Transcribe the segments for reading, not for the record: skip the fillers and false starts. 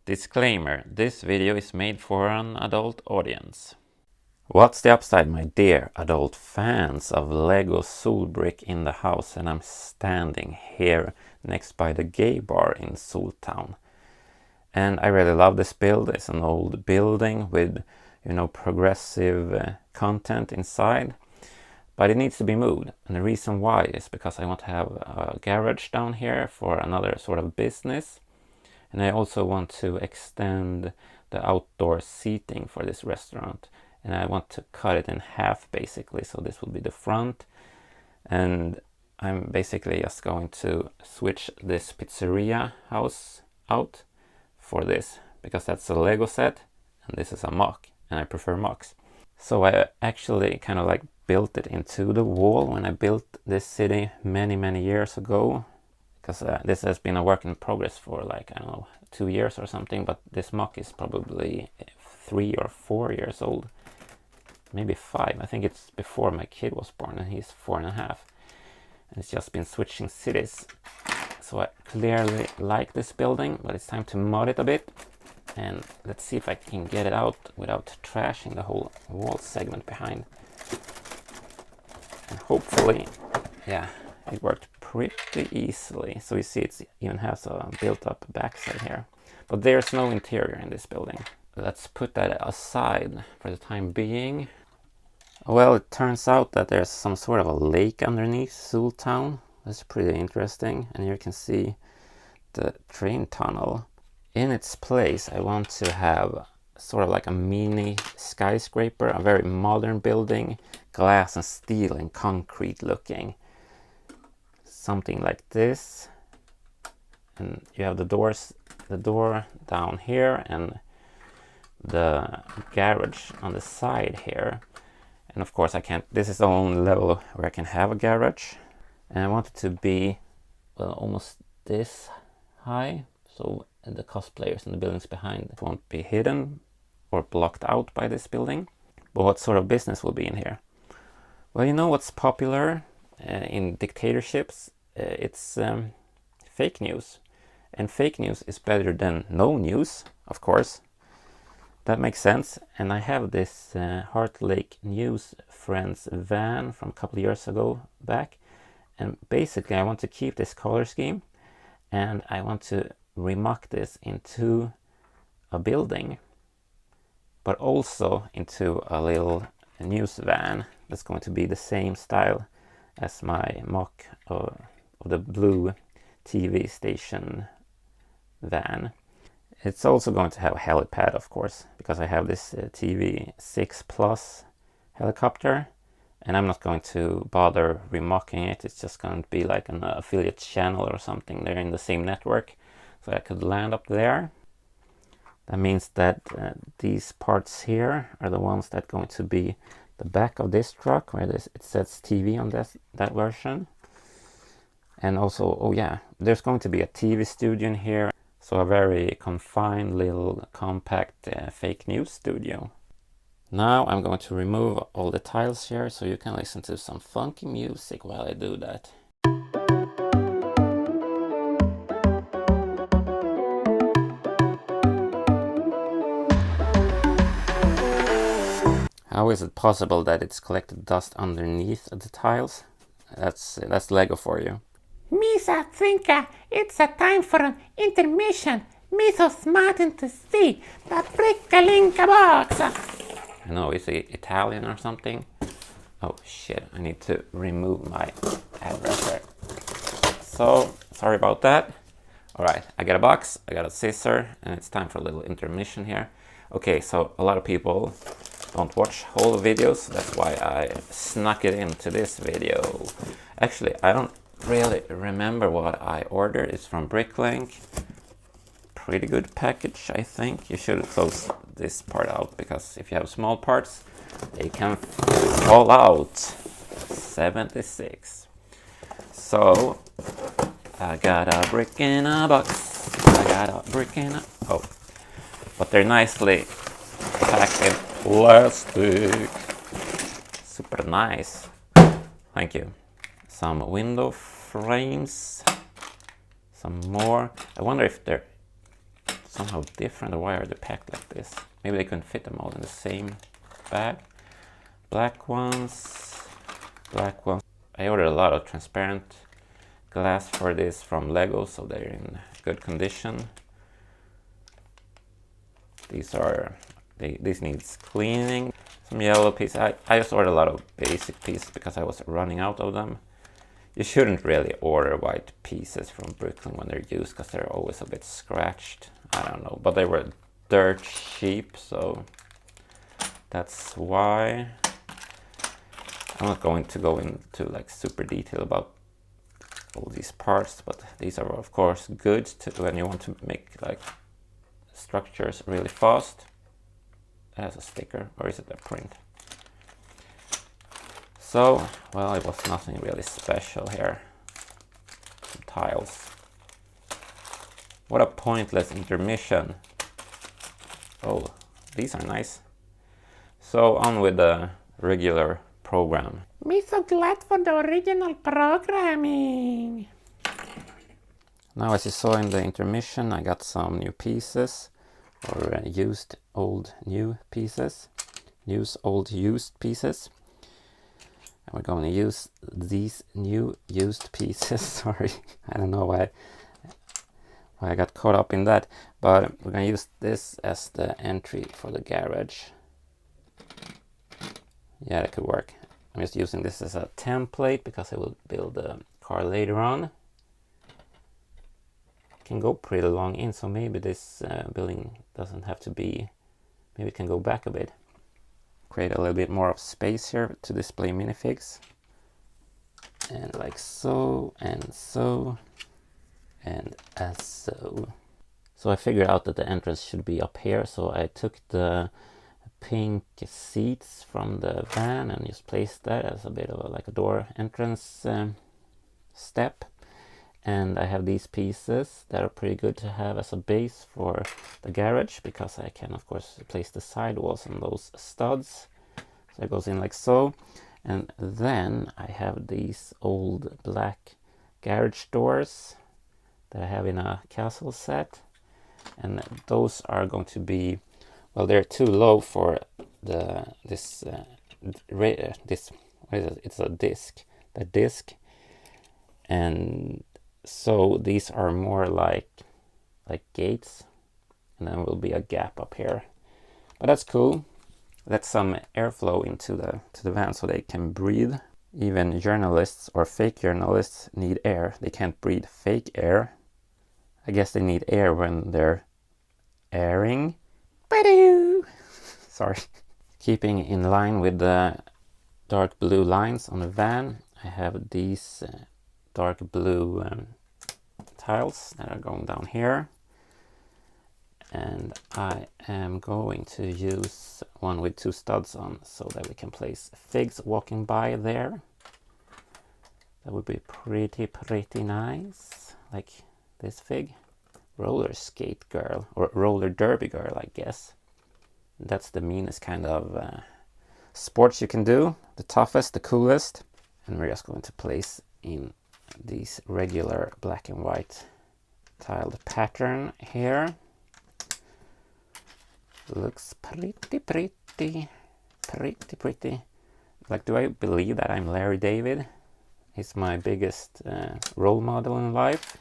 Disclaimer, this video is made for an adult audience. What's the upside, my dear adult fans of Lego Solbrick in the house? And I'm standing here next by the gay bar in Soltown. And I really love this build. It's an old building with, progressive content inside. But it needs to be moved. And the reason why is because I want to have a garage down here for another sort of business. And I also want to extend the outdoor seating for this restaurant. And I want to cut it in half basically. So this will be the front. And I'm basically just going to switch this pizzeria house out for this. Because that's a Lego set and this is a mock. And I prefer mocks. So I actually kind of like built it into the wall when I built this city many years ago. Because this has been a work in progress for like, 2 years or something, but this mock is probably 3 or 4 years old, maybe 5. I think it's before my kid was born and he's 4.5. And it's just been switching cities. So I clearly like this building, but it's time to mod it a bit. And let's see if I can get it out without trashing the whole wall segment behind. And hopefully, yeah, it worked pretty easily. So you see it even has a built-up backside here. But there's no interior in this building. Let's put that aside for the time being. Well, it turns out that there's some sort of a lake underneath Soltown. That's pretty interesting. And here you can see the train tunnel. In its place, I want to have sort of like a mini skyscraper, a very modern building, glass and steel and concrete looking. Something like this. And you have the door down here and the garage on the side here. And of course this is the only level where I can have a garage. And I want it to be, well, almost this high. So the cosplayers and the buildings behind won't be hidden or blocked out by this building. But what sort of business will be in here? Well, you know what's popular in dictatorships? It's fake news. And fake news is better than no news, of course. That makes sense. And I have this Heartlake News Friends van from a couple of years ago back. And basically I want to keep this color scheme. And I want to remock this into a building. But also into a little news van that's going to be the same style as my mock of the blue TV station van. It's also going to have a helipad, of course, because I have this TV6 Plus helicopter, and I'm not going to bother remocking it. It's just going to be like an affiliate channel or something. They're in the same network, so I could land up there. That means that these parts here are the ones that are going to be the back of this truck, where it says TV on that version. And also, oh yeah, there's going to be a TV studio in here. So a very confined little compact fake news studio. Now I'm going to remove all the tiles here so you can listen to some funky music while I do that. How is it possible that it's collected dust underneath the tiles? That's Lego for you. Misa Thinka, it's a time for an intermission. Me so smart to see the Brickalinka box. I know, is it Italian or something? Oh shit, I need to remove my address there. So, sorry about that. Alright, I got a box, I got a scissor, and it's time for a little intermission here. Okay, so a lot of people don't watch whole videos, that's why I snuck it into this video. Actually, I don't really remember what I ordered. It's from Bricklink. Pretty good package, I think. You should close this part out, because if you have small parts, they can fall out. 76. So, I got a brick in a box. I got a brick in a... Oh. But they're nicely packed in plastic. Super nice. Thank you. Some window frames. Some more. I wonder if they're somehow different, or why are they packed like this? Maybe they couldn't fit them all in the same bag. Black ones, black ones. I ordered a lot of transparent glass for this from Lego, so they're in good condition. This needs cleaning. Some yellow pieces. I just ordered a lot of basic pieces because I was running out of them. You shouldn't really order white pieces from Brooklyn when they're used because they're always a bit scratched. I don't know, but they were dirt cheap, so that's why. I'm not going to go into like super detail about all these parts, but these are of course good when you want to make like structures really fast. It has a sticker, or is it a print? So, well, it was nothing really special here. Some tiles. What a pointless intermission. Oh, these are nice. So on with the regular program. Me so glad for the original programming. Now, as you saw in the intermission, I got some new pieces, or used old new pieces. Use old used pieces. And we're going to use these new used pieces. Sorry, I don't know why I got caught up in that. But we're going to use this as the entry for the garage. Yeah, that could work. I'm just using this as a template because I will build a car later on. It can go pretty long in, so maybe this building doesn't have to be, maybe it can go back a bit. Create a little bit more of space here to display minifigs. And like so, and so, and as so. So I figured out that the entrance should be up here, so I took the pink seats from the van and just placed that as a bit of like a door entrance step. And I have these pieces that are pretty good to have as a base for the garage, because I can of course place the sidewalls on those studs. So it goes in like so. And then I have these old black garage doors that I have in a castle set, and those are going to be, well, they're too low for this what is it? It's a disc, the disc, and so these are more like gates, and then will be a gap up here. But that's cool. Let some airflow into the van so they can breathe. Even journalists or fake journalists need air. They can't breathe fake air. I guess they need air when they're airing. Ba-doo! Sorry. Keeping in line with the dark blue lines on the van, I have these dark blue tiles that are going down here. And I am going to use one with 2 studs on so that we can place figs walking by there. That would be pretty nice. Like this fig. Roller skate girl, or roller derby girl, I guess. That's the meanest kind of sports you can do. The toughest, the coolest. And we're just going to place in these regular black and white tiled pattern here. Looks pretty. Like, do I believe that I'm Larry David? He's my biggest role model in life,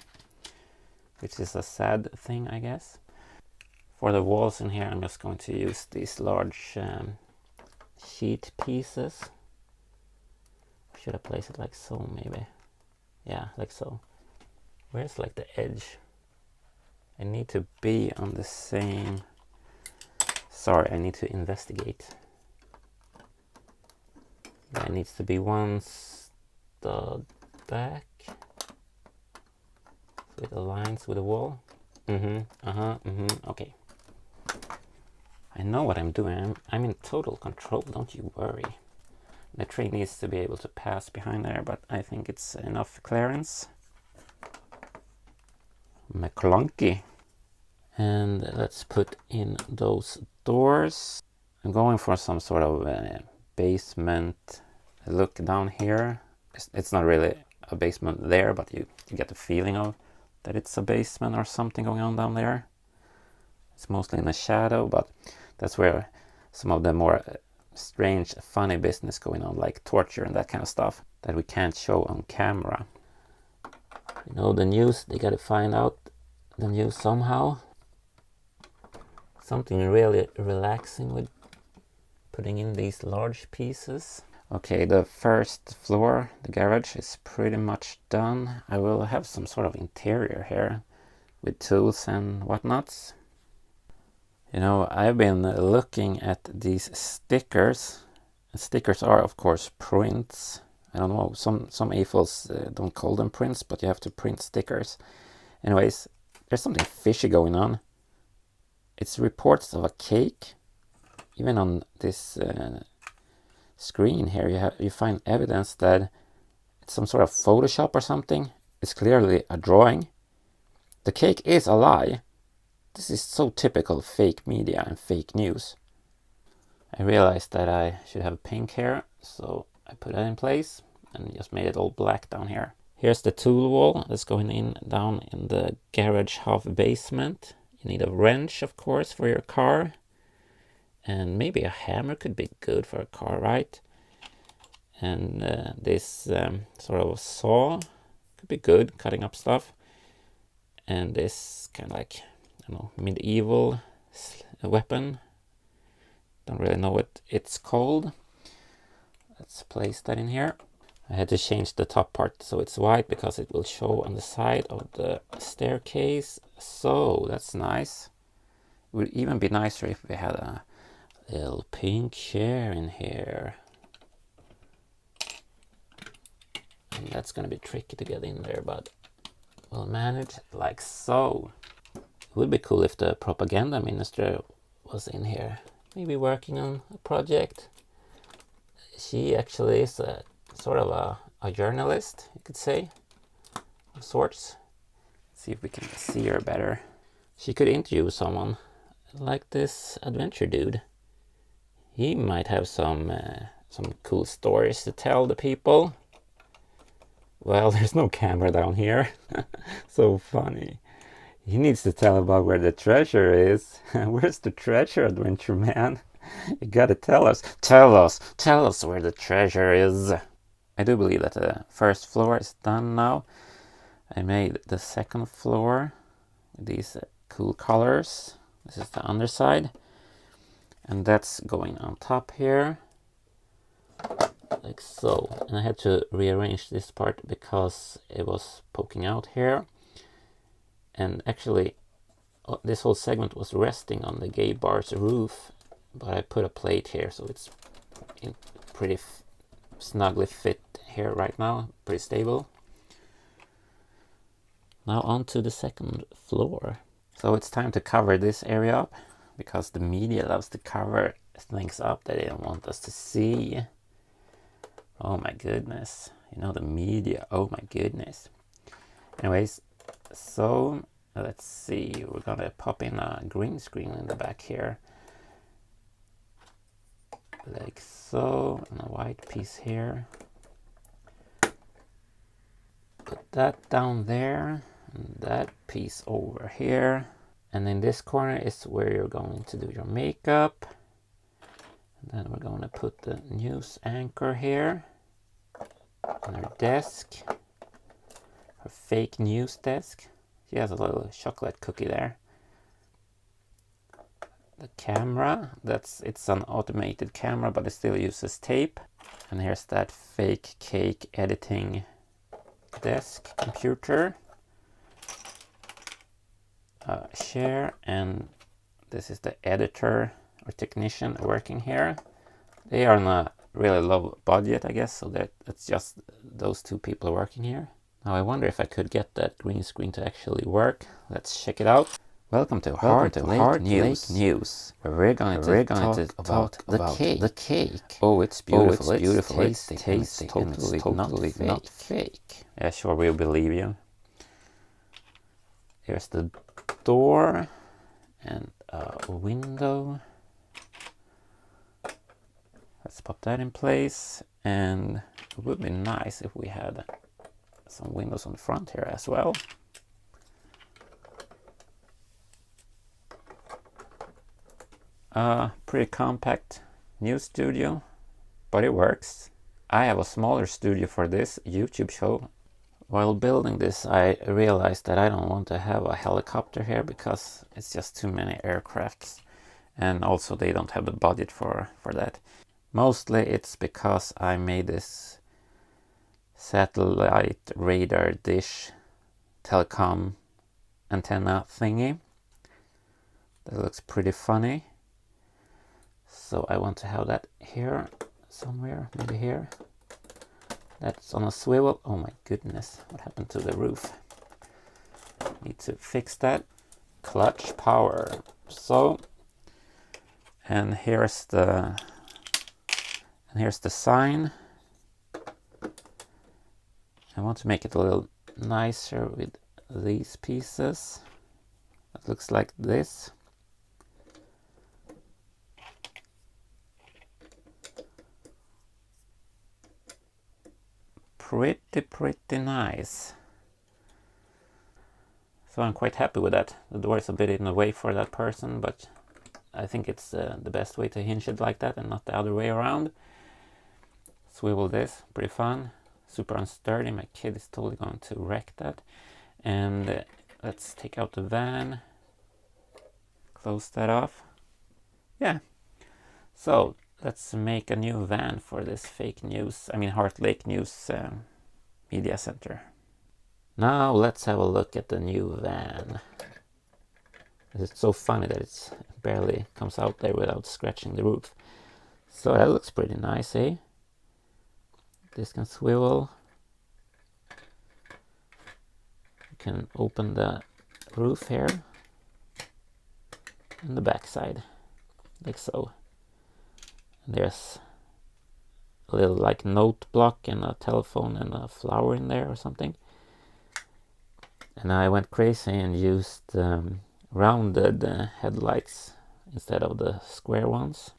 which is a sad thing, I guess. For the walls in here, I'm just going to use these large sheet pieces. Should I place it like so, maybe? Yeah, like so. Where's like the edge? I need to be on the same... Sorry, I need to investigate. That needs to be one stud back. With the lines with the wall. Okay. I know what I'm doing. I'm in total control, don't you worry. The train needs to be able to pass behind there, but I think it's enough clearance. McClunky. And let's put in those doors. I'm going for some sort of basement look down here. It's not really a basement there, but you get the feeling of that it's a basement or something going on down there. It's mostly in the shadow, but that's where some of the more strange, funny business going on, like torture and that kind of stuff that we can't show on camera. You know, the news, they gotta find out the news somehow. Something really relaxing with putting in these large pieces. Okay, the first floor, the garage, is pretty much done. I will have some sort of interior here with tools and whatnots. You know, I've been looking at these stickers. Stickers are, of course, prints. I don't know, some AFOLs don't call them prints, but you have to print stickers. Anyways, there's something fishy going on. It's reports of a cake. Even on this screen here, you find evidence that it's some sort of Photoshop or something. It's clearly a drawing. The cake is a lie. This is so typical fake media and fake news. I realized that I should have pink here, so I put that in place and just made it all black down here. Here's the tool wall that's going in down in the garage half basement. You need a wrench, of course, for your car. And maybe a hammer could be good for a car, right? And this sort of saw could be good, cutting up stuff. And this kind of like, I don't know, medieval weapon. Don't really know what it's called. Let's place that in here. I had to change the top part so it's white because it will show on the side of the staircase. So that's nice. It would even be nicer if we had a little pink chair in here. And that's gonna be tricky to get in there, but we'll manage like so. It would be cool if the propaganda minister was in here, maybe working on a project. She actually is a sort of a journalist, you could say, of sorts. Let's see if we can see her better. She could interview someone like this adventure dude. He might have some cool stories to tell the people. Well, there's no camera down here. So funny. He needs to tell about where the treasure is. Where's the treasure, adventure man? You gotta tell us. Tell us where the treasure is. I do believe that the first floor is done now. I made the second floor with these cool colors. This is the underside. And that's going on top here. Like so. And I had to rearrange this part because it was poking out here. And actually, this whole segment was resting on the gay bar's roof, but I put a plate here, so it's pretty snugly fit here right now, pretty stable. Now on to the second floor. So it's time to cover this area up, because the media loves to cover things up that they don't want us to see. Oh my goodness. You know, the media, oh my goodness. Anyways, so let's see, we're gonna pop in a green screen in the back here. Like so, and a white piece here. Put that down there, and that piece over here. And in this corner is where you're going to do your makeup. And then we're going to put the news anchor here on her desk. Her fake news desk. She has a little chocolate cookie there. The camera, it's an automated camera, but it still uses tape. And here's that fake cake editing desk computer. Share, and this is the editor or technician working here. They are on a really low budget, I guess, so that's just those two people working here. Now I wonder if I could get that green screen to actually work. Let's check it out. Welcome to Heartlake News, where we're going to talk about the cake. Oh, it's beautiful. It's beautiful. It's tasty. Totally not fake. Yeah, sure, we'll believe you. Here's the door and a window. Let's pop that in place, and it would be nice if we had some windows on the front here as well. Pretty compact new studio, but it works. I have a smaller studio for this YouTube show. While building this, I realized that I don't want to have a helicopter here because it's just too many aircrafts, and also they don't have the budget for that. Mostly it's because I made this satellite radar dish telecom antenna thingy that looks pretty funny. So I want to have that here somewhere, maybe here. That's on a swivel. Oh my goodness, what happened to the roof? Need to fix that. Clutch power. So, and here's the sign. I want to make it a little nicer with these pieces. It looks like this. Pretty nice. So I'm quite happy with that. The door is a bit in the way for that person, but I think it's the best way to hinge it like that and not the other way around. Swivel this, pretty fun. Super unsturdy. My kid is totally going to wreck that. And let's take out the van. Close that off. Yeah. So let's make a new van for this fake news, Heartlake News media center. Now let's have a look at the new van. It's so funny that it barely comes out there without scratching the roof. So that looks pretty nice, eh? This can swivel. You can open the roof here and the back side, like so. And there's a little like note block and a telephone and a flower in there or something. And I went crazy and used rounded headlights instead of the square ones.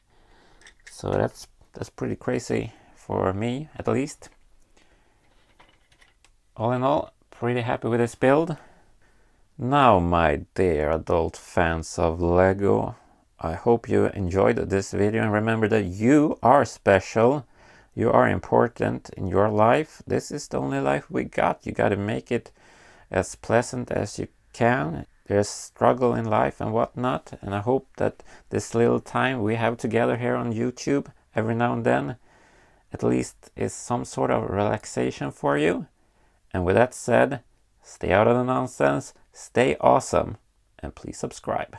So that's pretty crazy for me, at least. All in all, pretty happy with this build. Now, my dear adult fans of Lego, I hope you enjoyed this video, and remember that you are special. You are important in your life. This is the only life we got. You got to make it as pleasant as you can. There's struggle in life and whatnot, and I hope that this little time we have together here on YouTube every now and then at least is some sort of relaxation for you. And with that said, stay out of the nonsense, stay awesome, and please subscribe.